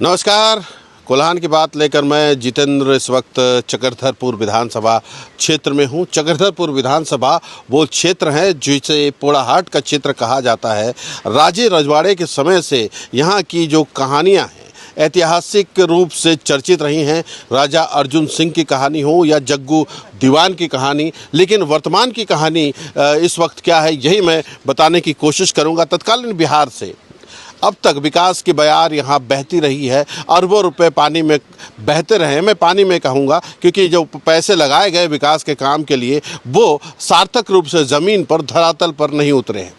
नमस्कार। कोल्हान की बात लेकर मैं जितेंद्र इस वक्त चक्रधरपुर विधानसभा क्षेत्र में हूं। चक्रधरपुर विधानसभा वो क्षेत्र है जिसे पोड़ाहाट का क्षेत्र कहा जाता है। राजे रजवाड़े के समय से यहाँ की जो कहानियाँ हैं ऐतिहासिक रूप से चर्चित रही हैं। राजा अर्जुन सिंह की कहानी हो या जग्गू दीवान की कहानी, लेकिन वर्तमान की कहानी इस वक्त क्या है यही मैं बताने की कोशिश करूँगा। तत्कालीन बिहार से अब तक विकास की बयार यहाँ बहती रही है। अरबों रुपए पानी में बहते रहे। मैं पानी में कहूँगा क्योंकि जो पैसे लगाए गए विकास के काम के लिए वो सार्थक रूप से ज़मीन पर धरातल पर नहीं उतरे हैं।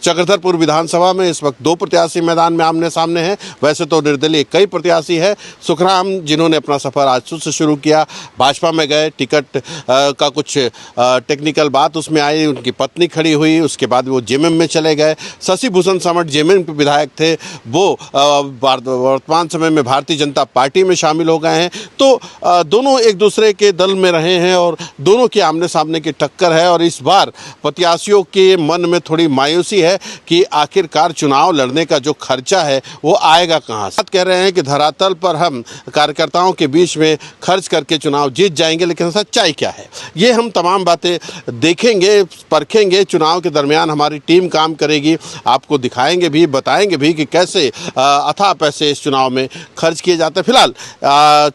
चक्रधरपुर विधानसभा में इस वक्त 2 प्रत्याशी मैदान में आमने सामने हैं। वैसे तो निर्दलीय कई प्रत्याशी हैं। सुखराम जिन्होंने अपना सफ़र आजसू से शुरू किया, भाजपा में गए, टिकट का कुछ टेक्निकल बात उसमें आई, उनकी पत्नी खड़ी हुई, उसके बाद वो जेएमएम में चले गए। शशि भूषण सामंत जेएमएम के विधायक थे, वो वर्तमान समय में भारतीय जनता पार्टी में शामिल हो गए हैं। तो दोनों एक दूसरे के दल में रहे हैं और दोनों की आमने सामने की टक्कर है। और इस बार प्रत्याशियों के मन में थोड़ी मायूसी है कि आखिरकार चुनाव लड़ने का जो खर्चा है वो आएगा कहां से। कह रहे हैं कि धरातल पर हम कार्यकर्ताओं के बीच में खर्च करके चुनाव जीत जाएंगे, लेकिन सच्चाई क्या है ये हम तमाम बातें देखेंगे, परखेंगे। चुनाव के दरमियान हमारी टीम काम करेगी, आपको दिखाएंगे भी, बताएंगे भी कि कैसे अथाह पैसे इस चुनाव में खर्च किए जाते हैं। फिलहाल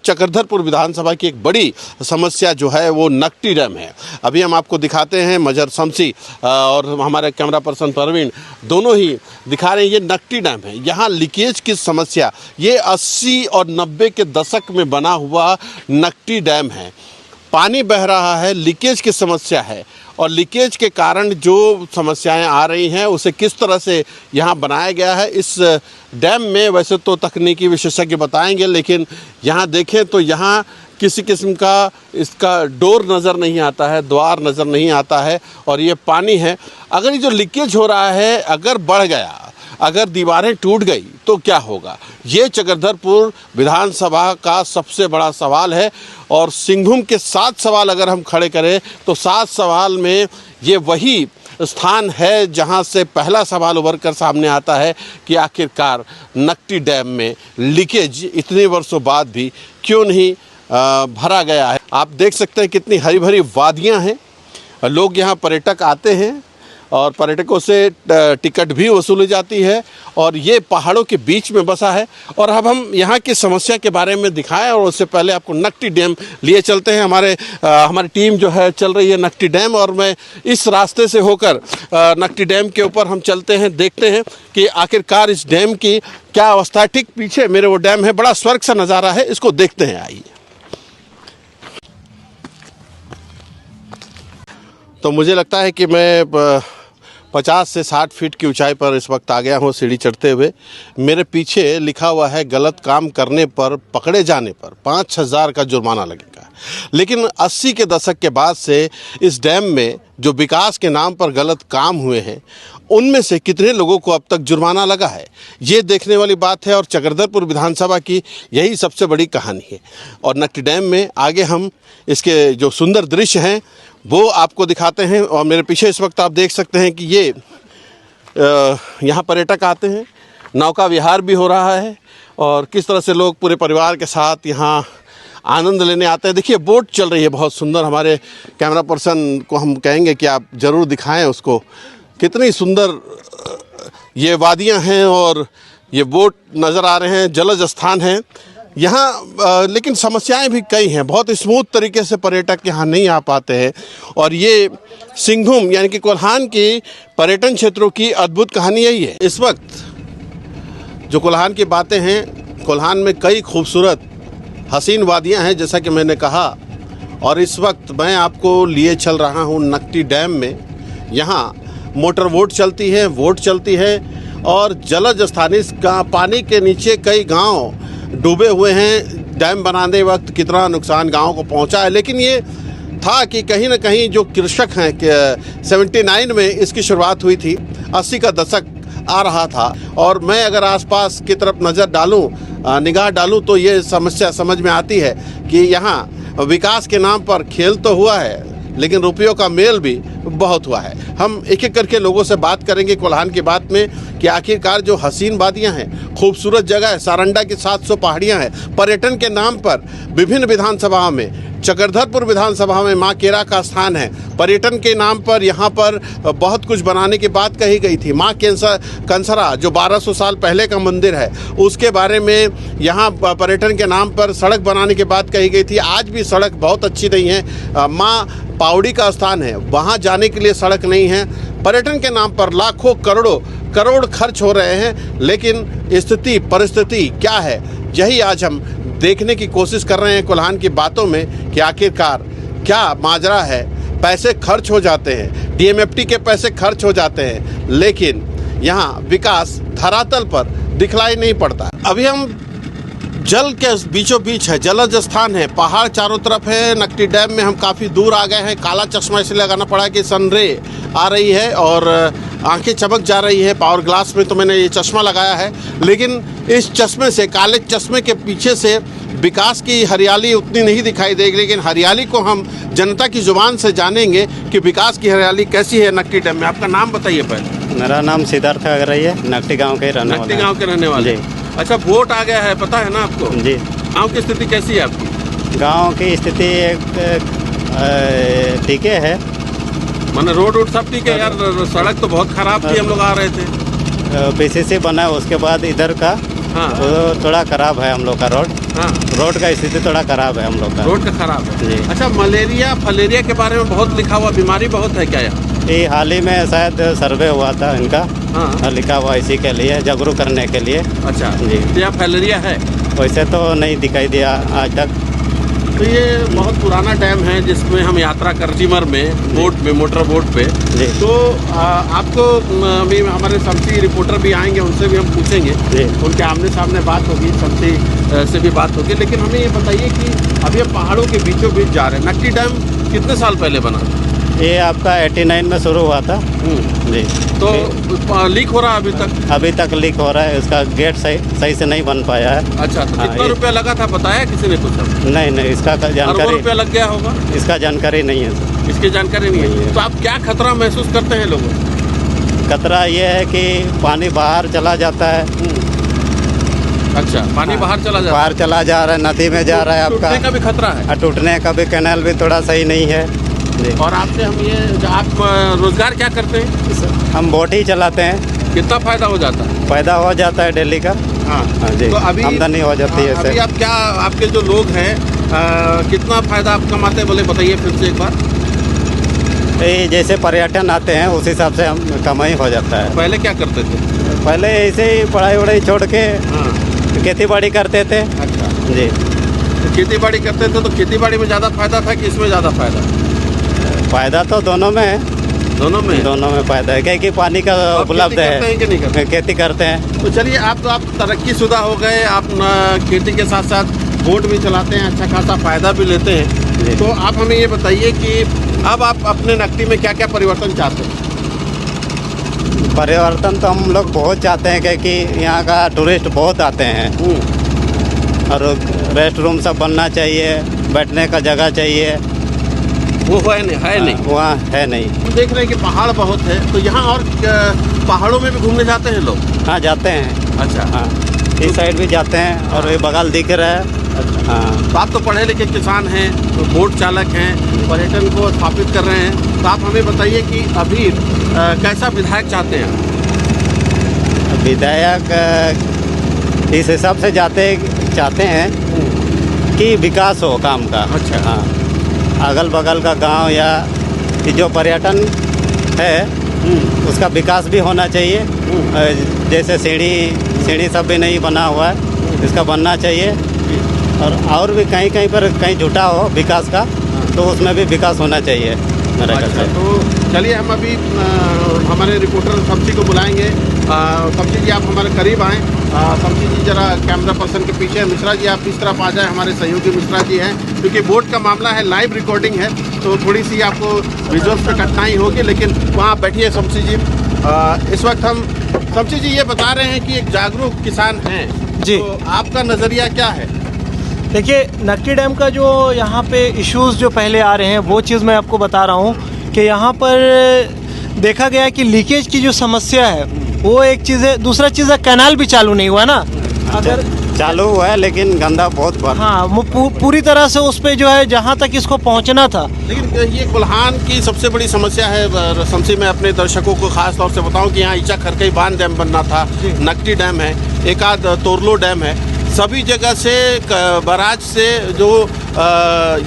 चक्रधरपुर विधानसभा की एक बड़ी समस्या जो है वो नकटी डैम है। अभी हम आपको दिखाते हैं, मजहर शमसी और हमारे कैमरा पर्सन परवीन दोनों ही दिखा रहे हैं। ये नकटी डैम है। यहाँ लीकेज की समस्या, ये 80 और 90 के दशक में बना हुआ नकटी डैम है। पानी बह रहा है, लीकेज की समस्या है और लीकेज के कारण जो समस्याएं आ रही हैं उसे किस तरह से यहाँ बनाया गया है इस डैम में। वैसे तो तकनीकी विशेषज्ञ बताएंगे, लेकिन यहाँ देखें तो यहाँ किसी किस्म का इसका डोर नज़र नहीं आता है, द्वार नज़र नहीं आता है और ये पानी है। अगर ये जो लीकेज हो रहा है अगर बढ़ गया, अगर दीवारें टूट गई तो क्या होगा, ये चक्रधरपुर विधानसभा का सबसे बड़ा सवाल है। और सिंघुम के 7 सवाल अगर हम खड़े करें तो 7 सवाल में ये वही स्थान है जहां से पहला सवाल उभर कर सामने आता है कि आखिरकार नकटी डैम में लीकेज इतने वर्षों बाद भी क्यों नहीं भरा गया है। आप देख सकते हैं कितनी हरी भरी वादियां हैं। लोग यहाँ पर्यटक आते हैं और पर्यटकों से टिकट भी वसूली जाती है और ये पहाड़ों के बीच में बसा है। और अब हम यहाँ की समस्या के बारे में दिखाएं और उससे पहले आपको नकटी डैम लिए चलते हैं। हमारी टीम जो है चल रही है नकटी डैम और मैं इस रास्ते से होकर नकटी डैम के ऊपर हम चलते हैं, देखते हैं कि आखिरकार इस डैम की क्या अवस्था है। ठीक पीछे मेरे वो डैम है, बड़ा स्वर्ग सा नज़ारा है, इसको देखते हैं, आइए। तो मुझे लगता है कि मैं 50 से 60 फीट की ऊंचाई पर इस वक्त आ गया हूँ सीढ़ी चढ़ते हुए। मेरे पीछे लिखा हुआ है गलत काम करने पर, पकड़े जाने पर 5,000 का जुर्माना लगेगा। लेकिन 80 के दशक के बाद से इस डैम में जो विकास के नाम पर गलत काम हुए हैं उनमें से कितने लोगों को अब तक जुर्माना लगा है, ये देखने वाली बात है। और चक्रधरपुर विधानसभा की यही सबसे बड़ी कहानी है। और नकटी डैम में आगे हम इसके जो सुंदर दृश्य हैं वो आपको दिखाते हैं। और मेरे पीछे इस वक्त आप देख सकते हैं कि ये यहाँ पर्यटक आते हैं, नौका विहार भी हो रहा है और किस तरह से लोग पूरे परिवार के साथ यहाँ आनंद लेने आते हैं। देखिए बोट चल रही है बहुत सुंदर। हमारे कैमरा पर्सन को हम कहेंगे कि आप ज़रूर दिखाएं उसको, कितनी सुंदर ये वादियाँ हैं और ये बोट नज़र आ रहे हैं, जलज स्थान है यहाँ। लेकिन समस्याएं भी कई हैं, बहुत स्मूथ तरीके से पर्यटक यहाँ नहीं आ पाते हैं। और ये सिंघुम यानी कि कोल्हान की पर्यटन क्षेत्रों की अद्भुत कहानी यही है। इस वक्त जो कोल्हान की बातें हैं, कोल्हान में कई खूबसूरत हसीन वादियाँ हैं जैसा कि मैंने कहा। और इस वक्त मैं आपको लिए चल रहा हूँ नकटी डैम में। यहाँ मोटर वोट चलती है और जलज स्थान, इसका पानी के नीचे कई गांव डूबे हुए हैं। डैम बनाने वक्त कितना नुकसान गांव को पहुंचा है, लेकिन ये था कि कहीं ना कहीं जो कृषक हैं, 79 में इसकी शुरुआत हुई थी, 80 का दशक आ रहा था। और मैं अगर आसपास की तरफ नज़र डालूं, निगाह डालूं तो ये समस्या समझ में आती है कि यहाँ विकास के नाम पर खेल तो हुआ है लेकिन रुपयों का मेल भी बहुत हुआ है। हम एक एक करके लोगों से बात करेंगे कोल्हान की बात में कि आखिरकार जो हसीन वादियाँ हैं, खूबसूरत जगह है, सारंडा की 700 पहाड़ियाँ हैं, पर्यटन के नाम पर विभिन्न विधानसभाओं में, चक्रधरपुर विधानसभा में माँ केरा का स्थान है। पर्यटन के नाम पर यहाँ पर बहुत कुछ बनाने की बात कही गई थी। माँ कंसरा जो 1200 साल पहले का मंदिर है, उसके बारे में यहाँ पर्यटन के नाम पर सड़क बनाने की बात कही गई थी। आज भी सड़क बहुत अच्छी नहीं है। माँ पावड़ी का स्थान है, वहाँ जाने के लिए सड़क नहीं है। पर्यटन के नाम पर लाखों करोड़ खर्च हो रहे हैं, लेकिन स्थिति परिस्थिति क्या है, यही आज हम देखने की कोशिश कर रहे हैं कोल्हान की बातों में कि आखिरकार क्या माजरा है। पैसे खर्च हो जाते हैं, डीएमएफटी के पैसे खर्च हो जाते हैं, लेकिन यहाँ विकास धरातल पर दिखलाई नहीं पड़ता। अभी हम जल के बीचों बीच है, जलज स्थान है, पहाड़ चारों तरफ है। नकटी डैम में हम काफ़ी दूर आ गए हैं। काला चश्मा इसलिए लगाना पड़ा कि सनरे आ रही है और आंखें चमक जा रही है। पावर ग्लास में तो मैंने ये चश्मा लगाया है, लेकिन इस चश्मे से, काले चश्मे के पीछे से विकास की हरियाली उतनी नहीं दिखाई देगी। लेकिन हरियाली को हम जनता की जुबान से जानेंगे कि विकास की हरियाली कैसी है नकटी डैम में। आपका नाम बताइए पहले। मेरा नाम सिद्धार्थ अग्रही है, नकटी गांव के रहने वाला। नकटी गांव के रहने वाले। अच्छा, वोट आ गया है, पता है ना आपको? जी। गांव की स्थिति कैसी है आपकी? गांव की स्थिति ठीक है। माने रोड सब ठीक है यार? सड़क तो बहुत खराब थी, हम लोग आ रहे थे। पीसीसी बना है, उसके बाद इधर का वो थोड़ा खराब है हम लोग का रोड। रोड का स्थिति थोड़ा खराब है हम लोग का। रोड का खराब है जी। अच्छा, मलेरिया फलेरिया के बारे में बहुत लिखा हुआ, बीमारी बहुत है क्या यहाँ? ये हाल ही में शायद सर्वे हुआ था इनका, लिखा हुआ इसी के लिए, जागरूक करने के लिए। अच्छा जी। तो यहाँ फैलेरिया है? वैसे तो नहीं दिखाई दिया आज तक। तो ये बहुत पुराना डैम है जिसमें हम यात्रा कर स्टीमर में, बोट में, मोटर बोट पे। तो आपको अभी हमारे शमसी रिपोर्टर भी आएंगे, उनसे भी हम पूछेंगे, उनके आमने सामने बात होगी, शमसी से भी बात होगी। लेकिन हमें ये बताइए कि अभी हम पहाड़ों के बीचों बीच जा रहे हैं। नकटी डैम कितने साल पहले बना? ये आपका 89 में शुरू हुआ था जी। तो लीक हो रहा है अभी तक? अभी तक लीक हो रहा है, उसका गेट सही से नहीं बन पाया है। अच्छा, तो कितना रुपया लगा था, बताया किसी ने कुछ? नहीं, इसका जानकारी, रुपया लग गया होगा, इसका जानकारी नहीं है सर। इसकी जानकारी नहीं है। तो आप क्या खतरा महसूस करते हैं लोगों? खतरा ये है कि पानी बाहर चला जाता है। अच्छा, पानी बाहर चला जा रहा है, नदी में जा रहा है। आपका टूटने का भी खतरा है? टूटने का भी, कैनाल भी थोड़ा सही नहीं है। और आपसे हम ये, आप रोजगार क्या करते हैं? हम बोट ही चलाते हैं। कितना फायदा हो जाता है? फायदा हो जाता है डेली का। हाँ जी। तो अभी आमदनी हो जाती है। अभी आप क्या, आपके जो लोग हैं कितना फायदा आप कमाते हैं, बोले बताइए फिर से एक बार। ये जैसे पर्यटन आते हैं उस हिसाब से हम कमाई हो जाता है। पहले क्या करते थे? पहले ऐसे ही पढ़ाई वढ़ाई छोड़ के खेती बाड़ी करते थे। अच्छा जी। तो खेती बाड़ी करते थे, तो खेती बाड़ी में ज़्यादा फायदा था कि इसमें ज़्यादा फायदा? फायदा तो दोनों में है। दोनों में फायदा है, क्योंकि पानी का उपलब्ध है। खेती करते हैं। तो चलिए, आप तरक्कीशुदा हो गए, आप खेती के साथ साथ बोट भी चलाते हैं, अच्छा खासा फायदा भी लेते हैं। तो आप हमें ये बताइए कि अब आप अपने नकटी में क्या क्या परिवर्तन चाहते हैं? परिवर्तन तो हम लोग बहुत चाहते हैं, क्योंकि यहाँ का टूरिस्ट बहुत आते हैं और रेस्ट रूम सब बनना चाहिए, बैठने का जगह चाहिए। वो है नहीं वहाँ है नहीं। हम देख रहे हैं कि पहाड़ बहुत है, तो यहाँ और पहाड़ों में भी घूमने जाते हैं लोग? हाँ, जाते हैं। अच्छा। हाँ, इस साइड भी जाते हैं और ये बगल दिख रहा है। अच्छा। हाँ, तो आप तो पढ़े लिखे किसान हैं, तो बोट चालक हैं, पर्यटन को स्थापित कर रहे हैं, तो आप हमें बताइए कि अभी कैसा विधायक चाहते हैं? विधायक इस हिसाब से चाहते हैं कि विकास हो काम का। अच्छा। हाँ, अगल बगल का गांव या जो पर्यटन है उसका विकास भी होना चाहिए। जैसे सीढ़ी सब भी नहीं बना हुआ है, इसका बनना चाहिए। और भी कहीं पर जुटा हो विकास का, तो उसमें भी विकास होना चाहिए मेरा ख्याल से। तो चलिए, हम अभी हमारे रिपोर्टर शमसी को बुलाएंगे। शमसी जी, आप हमारे करीब आएँ। शमसी जी जरा कैमरा पर्सन के पीछे। मिश्रा जी, आप इस तरफ आ जाए, हमारे सहयोगी मिश्रा जी हैं। क्योंकि बोट का मामला है, लाइव रिकॉर्डिंग है, तो थोड़ी सी आपको विजुअल्स पे कठिनाई होगी, लेकिन वहाँ बैठिए शमसी जी। इस वक्त हम, शमसी जी ये बता रहे हैं कि एक जागरूक किसान हैं जी, तो आपका नज़रिया क्या है? देखिए नक्की डैम का जो यहाँ पे इश्यूज़ जो पहले आ रहे हैं वो चीज़ मैं आपको बता रहा हूँ कि यहाँ पर देखा गया कि लीकेज की जो समस्या है वो एक चीज़ है, दूसरा चीज़ है कैनाल भी चालू नहीं हुआ ना। अगर चालू हुआ है लेकिन गंदा बहुत बढ़। हाँ वो पूरी तरह से उस पे जो है जहाँ तक इसको पहुँचना था। लेकिन ये कोल्हान की सबसे बड़ी समस्या है शमसी, मैं अपने दर्शकों को खास तौर से बताऊं कि यहाँ ईचा खरकई बांध डैम बनना था, नकटी डैम है, एक आध तोरलो डैम है, सभी जगह से बराज से जो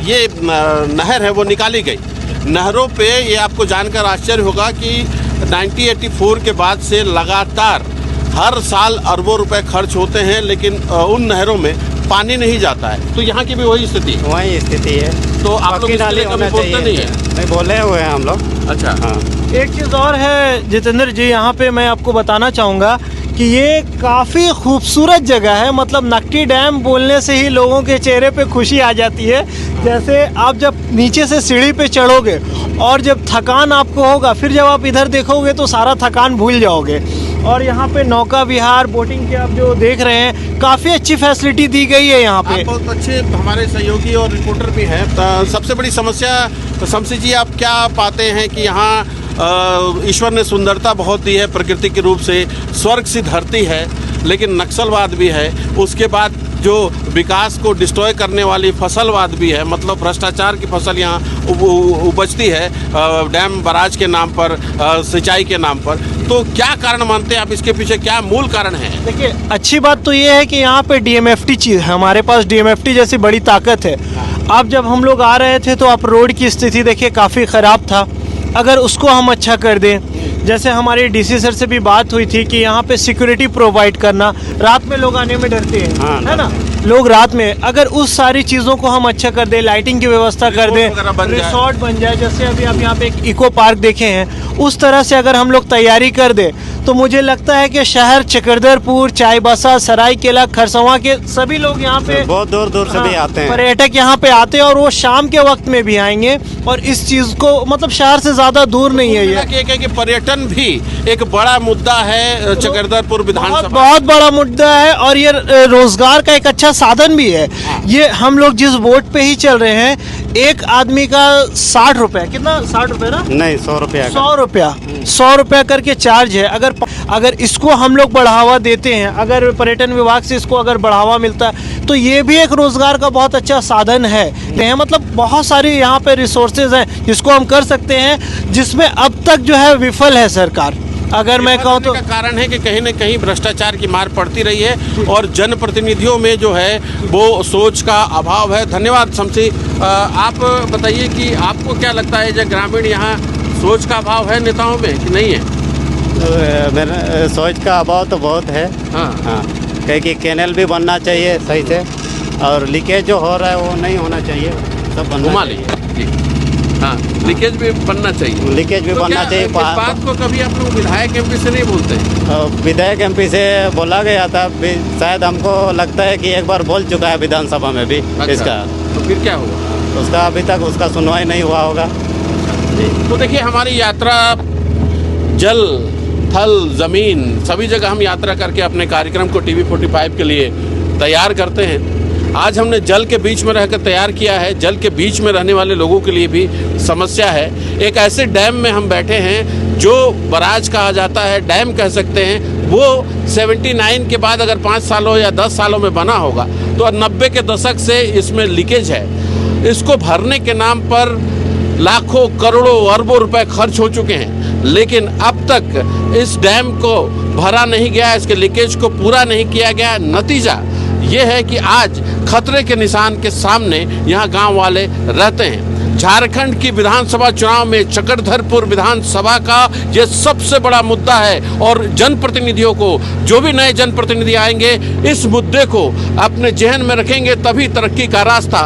ये नहर है वो निकाली गई। नहरों पे ये आपको जानकर आश्चर्य होगा कि 1984 के बाद से लगातार हर साल अरबों रुपए खर्च होते हैं लेकिन उन नहरों में पानी नहीं जाता है। तो यहाँ की भी वही स्थिति है। वही स्थिति है। तो आप लोग पक्की नाली इसके लिए होना कभी बोलते चाहिए। नहीं है? नहीं, बोले हुए हैं हम लोग। अच्छा हाँ। एक चीज़ और है जितेंद्र जी, यहाँ पे मैं आपको बताना चाहूँगा कि ये काफ़ी खूबसूरत जगह है। मतलब नक्टी डैम बोलने से ही लोगों के चेहरे पे खुशी आ जाती है। जैसे आप जब नीचे से सीढ़ी पे चढ़ोगे और जब थकान आपको होगा, फिर जब आप इधर देखोगे तो सारा थकान भूल जाओगे। और यहाँ पे नौका विहार, बोटिंग के आप जो देख रहे हैं, काफ़ी अच्छी फैसिलिटी दी गई है यहाँ पे। आप बहुत अच्छे हमारे सहयोगी और रिपोर्टर भी हैं। सबसे बड़ी समस्या शमसी जी आप क्या पाते हैं कि यहाँ ईश्वर ने सुंदरता बहुत दी है प्रकृति के रूप से, स्वर्ग सी धरती है, लेकिन नक्सलवाद भी है, उसके बाद जो विकास को डिस्ट्रॉय करने वाली फसलवाद भी है, मतलब भ्रष्टाचार की फसल यहाँ उपजती है डैम बराज के नाम पर, सिंचाई के नाम पर। तो क्या कारण मानते हैं आप, इसके पीछे क्या मूल कारण है? देखिए अच्छी बात तो ये है कि यहाँ पे डीएमएफटी चीज़ है, हमारे पास डीएमएफटी जैसी बड़ी ताकत है। अब जब हम लोग आ रहे थे तो आप रोड की स्थिति देखिए काफ़ी ख़राब था। अगर उसको हम अच्छा कर दें, जैसे हमारी डीसी सर से भी बात हुई थी कि यहाँ पे सिक्योरिटी प्रोवाइड करना, रात में लोग आने में डरते हैं, हाँ, है ना, लोग रात में, अगर उस सारी चीज़ों को हम अच्छा कर दें, लाइटिंग की व्यवस्था कर दें, रिसोर्ट बन जाए, जैसे अभी आप यहाँ पे एक इको पार्क देखे हैं, उस तरह से अगर हम लोग तैयारी कर दें तो मुझे लगता है कि शहर चक्रधरपुर, चाईबासा, सरायकेला, खरसवां के सभी लोग यहाँ पे बहुत दूर दूर से भी आते हैं। पर्यटक यहाँ पे आते हैं और वो शाम के वक्त में भी आएंगे। और इस चीज़ को मतलब शहर से ज़्यादा दूर नहीं है ये। कि पर्यटन भी एक बड़ा मुद्दा है चक्रधरपुर विधानसभा, बहुत बड़ा मुद्दा है और ये रोजगार का एक अच्छा साधन भी है। ये हम लोग जिस बोट पे ही चल रहे हैं, एक आदमी का 60 रुपये, कितना 60 रुपये ना, नहीं 100 रुपया 100 रुपया करके चार्ज है। अगर इसको हम लोग बढ़ावा देते हैं, अगर पर्यटन विभाग से इसको अगर बढ़ावा मिलता है तो ये भी एक रोजगार का बहुत अच्छा साधन है। मतलब बहुत सारी यहाँ पे रिसोर्सेज हैं जिसको हम कर सकते हैं, जिसमें अब तक जो है विफल है सरकार। अगर मैं कहूँ तो कारण है कि कहीं न कहीं भ्रष्टाचार की मार पड़ती रही है और जनप्रतिनिधियों में जो है वो सोच का अभाव है। धन्यवाद शमसी। आप बताइए कि आपको क्या लगता है, जो ग्रामीण यहाँ सोच का अभाव है नेताओं में कि नहीं है? मेरा सोच का अभाव तो बहुत है। हाँ हाँ, क्योंकि कैनल भी बनना चाहिए सही से, और लीकेज जो हो रहा है वो नहीं होना चाहिए, सब बनना चाहिए। हाँ, लीकेज भी बनना चाहिए। लीकेज भी तो बनना क्या चाहिए। इस बात को कभी आप लोग विधायक एमपी से नहीं बोलते? विधायक एमपी से बोला गया था, शायद हमको लगता है कि एक बार बोल चुका है विधानसभा में भी। अच्छा, इसका तो फिर क्या हुआ? उसका अभी तक उसका सुनवाई नहीं हुआ होगा। तो देखिए हमारी यात्रा जल, थल, ज़मीन सभी जगह हम यात्रा करके अपने कार्यक्रम को टीवी 45 के लिए तैयार करते हैं। आज हमने जल के बीच में रहकर तैयार किया है। जल के बीच में रहने वाले लोगों के लिए भी समस्या है। एक ऐसे डैम में हम बैठे हैं जो बराज कहा जाता है, डैम कह सकते हैं। वो 79 के बाद अगर 5 सालों या 10 सालों में बना होगा तो 90 के दशक से इसमें लीकेज है। इसको भरने के नाम पर लाखों करोड़ों अरबों रुपए खर्च हो चुके हैं, लेकिन अब तक इस डैम को भरा नहीं गया, इसके लीकेज को पूरा नहीं किया गया। नतीजा ये है कि आज खतरे के निशान के सामने यहाँ गांव वाले रहते हैं। झारखंड की विधानसभा चुनाव में चक्रधरपुर विधानसभा का ये सबसे बड़ा मुद्दा है और जनप्रतिनिधियों को, जो भी नए जनप्रतिनिधि आएंगे, इस मुद्दे को अपने जहन में रखेंगे, तभी तरक्की का रास्ता